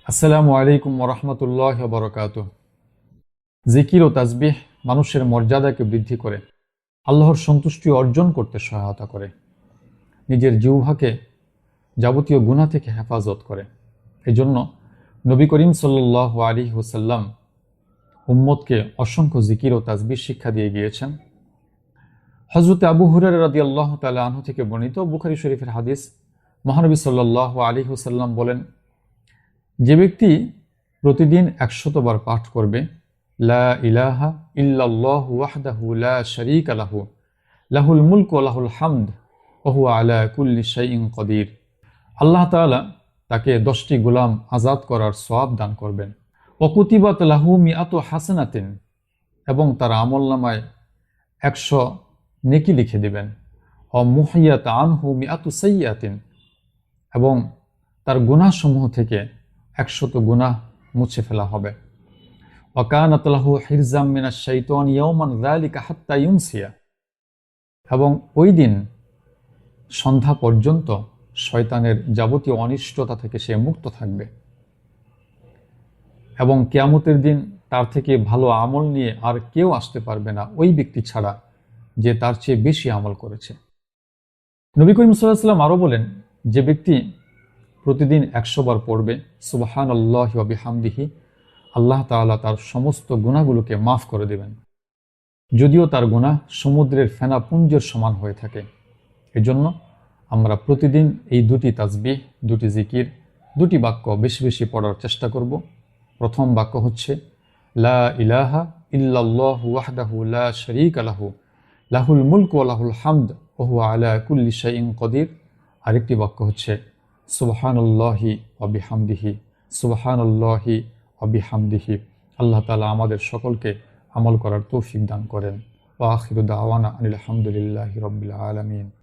আসসালামু আলাইকুম ওরহমতুল্লাহ বরকাতুহ। জিকির ও তাসবিহ মানুষের মর্যাদাকে বৃদ্ধি করে, আল্লাহর সন্তুষ্টি অর্জন করতে সহায়তা করে, নিজের জিহ্বাকে যাবতীয় গুনাহ থেকে হেফাজত করে। এজন্য নবী করিম সাল্লাল্লাহু আলাইহি ওয়াসাল্লাম উম্মতকে অসংখ্য জিকির ও তাসবিহ শিক্ষা দিয়ে গিয়েছেন। হযরত আবু হুরায়রা রাদিয়াল্লাহু তাআলা আনহু থেকে বর্ণিত বুখারী শরীফের হাদিস, মহানবী সাল্লাল্লাহু আলাইহি ওয়াসাল্লাম বলেন, যে ব্যক্তি প্রতিদিন ১০০ বার পাঠ করবে, লা ইলাহা ইল্লাল্লাহু ওয়াহদাহু লা শারীকা লাহু লাহুল মুলকু ওয়া লাহুল হামদ ওয়া হুয়া আলা কুল্লি শাইইন কদির, আল্লাহ তাআলা তাকে 10টি গোলাম আজাদ করার সওয়াব দান করবেন। ওয়া কুতিবাত লাহু মিআতু হাসানাতিন, এবং তার আমলনামায় ১০০ নেকি লিখে দিবেন। ওয়া মুহিয়াত আনহু মিআতু সাইয়্যাতিন, এবং তার গুনাহসমূহ থেকে ১০০ গুনাহ মুছে ফেলা হবে। ওয়াকানাত লাহু হিরজাম মিনাশ শাইতানি ইয়াওমান যালিকা হাত্তা ইউমসিয়া, এবং ওই দিন সন্ধ্যা পর্যন্ত শয়তানের যাবতীয় অনিষ্টতা থেকে সে মুক্ত থাকবে, এবং কিয়ামতের দিন তার থেকে ভালো আমল নিয়ে আর কেউ আসতে পারবে না, ওই ব্যক্তি ছাড়া যে তার চেয়ে বেশি আমল করেছে। নবী করিম সাল্লাল্লাহু আলাইহি ওয়াসাল্লাম আরও বলেন, যে ব্যক্তি প্রতিদিন ১০০ বার পড়বে সুবহানাল্লাহি ওয়া বিহামদিহি, আল্লাহ তাআলা তার সমস্ত গুনাহগুলোকে মাফ করে দেবেন, যদিও তার গুনাহ সমুদ্রের ফেনাপুঞ্জের সমান হয়ে থাকে। এজন্য আমরা প্রতিদিন এই দুটি তাসবিহ, দুটি জিকির, দুটি বাক্য বেশি বেশি পড়ার চেষ্টা করব। প্রথম বাক্য হচ্ছে লা ইলাহা ইল্লাল্লাহু ওয়াহদাহু লা শারীকা লাহু লাহুল মুলকু ওয়া লাহুল হামদ ওয়া হুয়া আলা কুল্লি শাইইন কদির। আরেকটি বাক্য হচ্ছে সুবহানাল্লাহি ওয়া বিহামদিহি, সুবহানাল্লাহি ওয়া বিহামদিহি। আল্লাহ তাআলা আমাদের সকলকে আমল করার তৌফিক দান করেন। ওয়া আখিরু দাওয়ানা আনিল হামদুলিল্লাহি রাব্বিল আলামিন।